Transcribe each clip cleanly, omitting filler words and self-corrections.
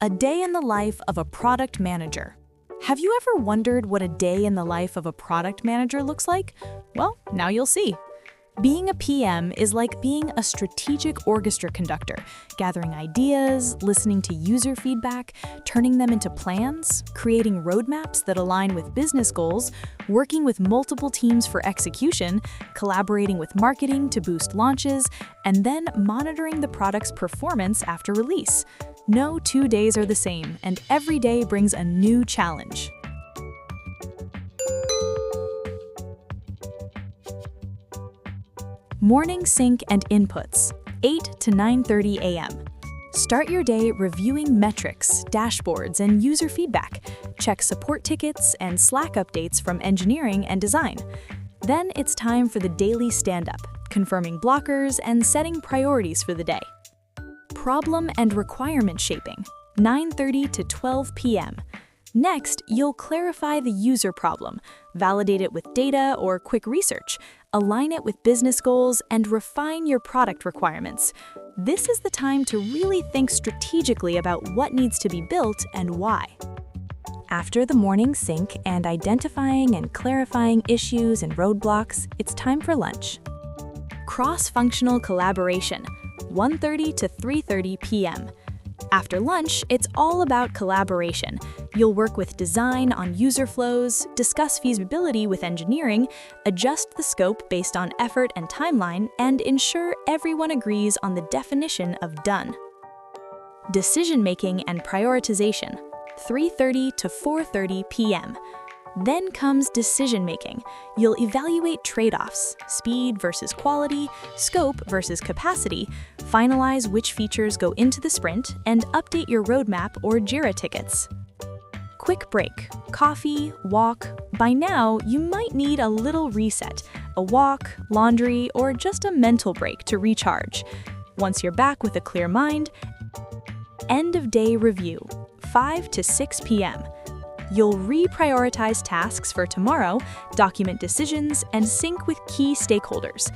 A day in the life of a product manager. Have you ever wondered what a day in the life of a product manager looks like? Well, now you'll see. Being a PM is like being a strategic orchestra conductor, gathering ideas, listening to user feedback, turning them into plans, creating roadmaps that align with business goals, working with multiple teams for execution, collaborating with marketing to boost launches, and then monitoring the product's performance after release. No 2 days are the same, and every day brings a new challenge. Morning sync and inputs, 8 to 9:30 a.m. Start your day reviewing metrics, dashboards, and user feedback. Check support tickets and Slack updates from engineering and design. Then it's time for the daily stand-up, confirming blockers and setting priorities for the day. Problem and requirement shaping, 9:30 to 12 p.m. Next, you'll clarify the user problem, validate it with data or quick research, align it with business goals, and refine your product requirements. This is the time to really think strategically about what needs to be built and why. After the morning sync and identifying and clarifying issues and roadblocks, it's time for lunch. Cross-functional collaboration, 1:30 to 3:30 p.m. After lunch, it's all about collaboration. You'll work with design on user flows, discuss feasibility with engineering, adjust the scope based on effort and timeline, and ensure everyone agrees on the definition of done. Decision-making and prioritization, 3:30 to 4:30 p.m. Then comes decision-making. You'll evaluate trade-offs, speed versus quality, scope versus capacity, finalize which features go into the sprint, and update your roadmap or Jira tickets. Quick break, coffee, walk. By now, you might need a little reset, a walk, laundry, or just a mental break to recharge. Once you're back with a clear mind, end of day review, 5 to 6 p.m. You'll reprioritize tasks for tomorrow, document decisions, and sync with key stakeholders.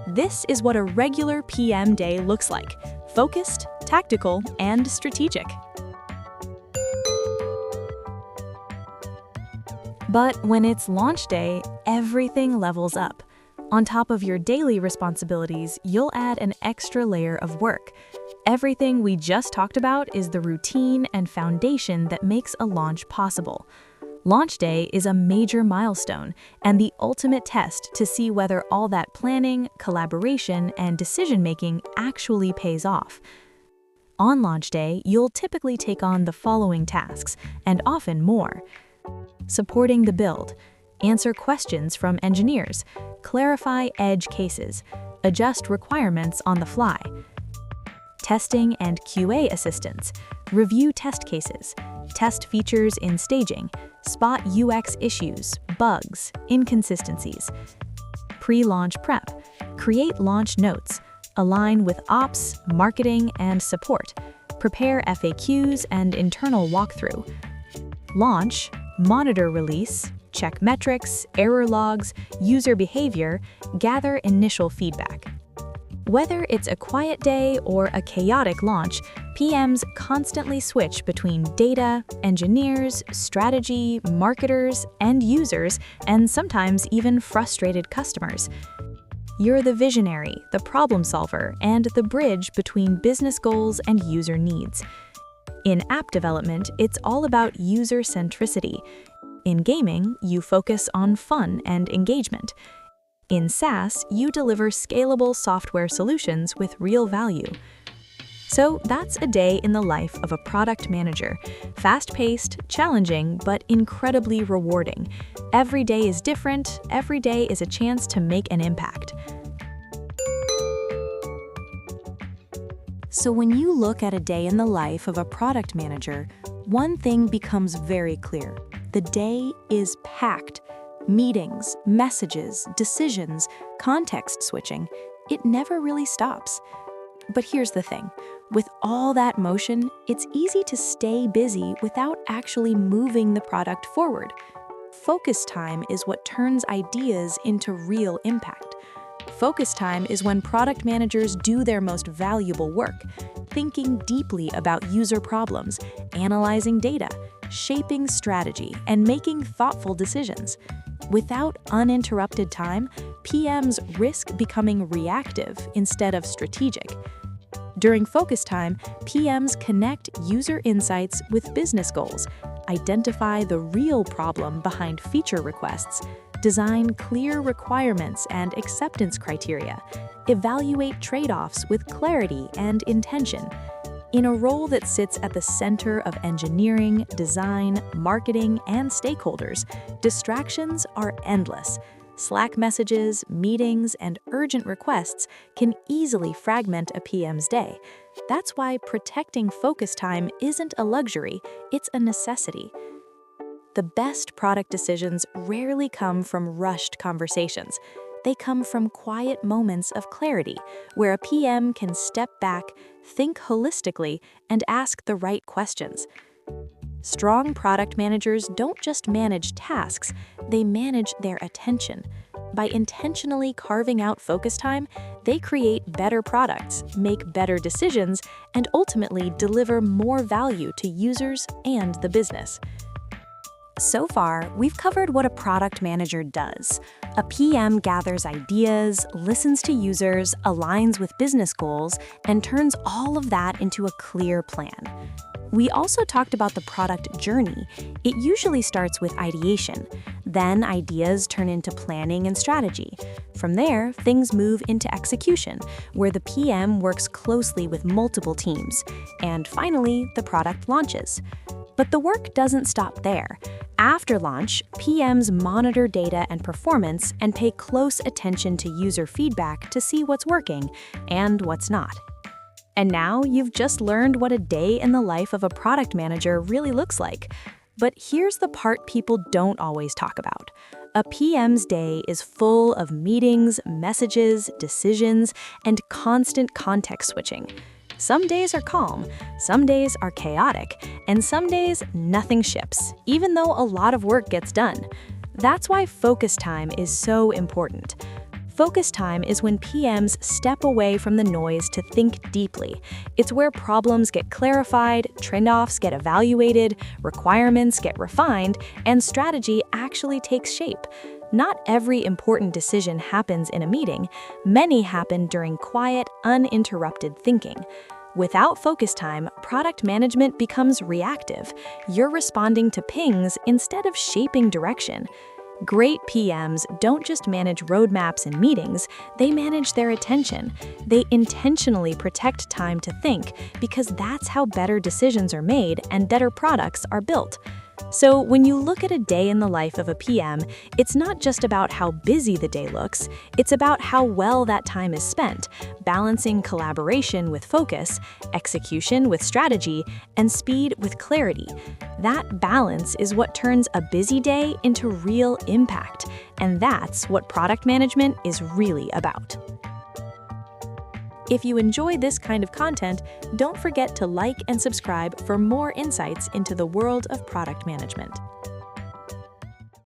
This is what a regular PM day looks like: focused, tactical, and strategic. But when it's launch day, everything levels up. On top of your daily responsibilities, you'll add an extra layer of work. Everything we just talked about is the routine and foundation that makes a launch possible. Launch day is a major milestone and the ultimate test to see whether all that planning, collaboration, and decision-making actually pays off. On launch day, you'll typically take on the following tasks, and often more. Supporting the build, answer questions from engineers, clarify edge cases, adjust requirements on the fly. Testing and QA assistance, review test cases, test features in staging, spot UX issues, bugs, inconsistencies. Pre-launch prep, create launch notes, align with ops, marketing, and support, prepare FAQs and internal walkthrough. Launch, monitor release, check metrics, error logs, user behavior, gather initial feedback. Whether it's a quiet day or a chaotic launch, PMs constantly switch between data, engineers, strategy, marketers, end users, and sometimes even frustrated customers. You're the visionary, the problem solver, and the bridge between business goals and user needs. In app development, it's all about user centricity. In gaming, you focus on fun and engagement. In SaaS, you deliver scalable software solutions with real value. So that's a day in the life of a product manager. Fast-paced, challenging, but incredibly rewarding. Every day is different, every day is a chance to make an impact. So when you look at a day in the life of a product manager, one thing becomes very clear. The day is packed. Meetings, messages, decisions, context switching, it never really stops. But here's the thing, with all that motion, it's easy to stay busy without actually moving the product forward. Focus time is what turns ideas into real impact. Focus time is when product managers do their most valuable work, thinking deeply about user problems, analyzing data, shaping strategy, and making thoughtful decisions. Without uninterrupted time, PMs risk becoming reactive instead of strategic. During focus time, PMs connect user insights with business goals, identify the real problem behind feature requests, design clear requirements and acceptance criteria, evaluate trade-offs with clarity and intention. In a role that sits at the center of engineering, design, marketing, and stakeholders, distractions are endless. Slack messages, meetings, and urgent requests can easily fragment a PM's day. That's why protecting focus time isn't a luxury, it's a necessity. The best product decisions rarely come from rushed conversations. They come from quiet moments of clarity, where a PM can step back, think holistically, and ask the right questions. Strong product managers don't just manage tasks, they manage their attention. By intentionally carving out focus time, they create better products, make better decisions, and ultimately deliver more value to users and the business. So far, we've covered what a product manager does. A PM gathers ideas, listens to users, aligns with business goals, and turns all of that into a clear plan. We also talked about the product journey. It usually starts with ideation. Then ideas turn into planning and strategy. From there, things move into execution, where the PM works closely with multiple teams. And finally, the product launches. But the work doesn't stop there. After launch, PMs monitor data and performance and pay close attention to user feedback to see what's working and what's not. And now you've just learned what a day in the life of a product manager really looks like. But here's the part people don't always talk about. A PM's day is full of meetings, messages, decisions, and constant context switching. Some days are calm, some days are chaotic, and some days nothing ships, even though a lot of work gets done. That's why focus time is so important. Focus time is when PMs step away from the noise to think deeply. It's where problems get clarified, trade-offs get evaluated, requirements get refined, and strategy actually takes shape. Not every important decision happens in a meeting. Many happen during quiet, uninterrupted thinking. Without focus time, product management becomes reactive. You're responding to pings instead of shaping direction. Great PMs don't just manage roadmaps and meetings, they manage their attention. They intentionally protect time to think because that's how better decisions are made and better products are built. So when you look at a day in the life of a PM, it's not just about how busy the day looks, it's about how well that time is spent, balancing collaboration with focus, execution with strategy, and speed with clarity. That balance is what turns a busy day into real impact, and that's what product management is really about. If you enjoy this kind of content, don't forget to like and subscribe for more insights into the world of product management.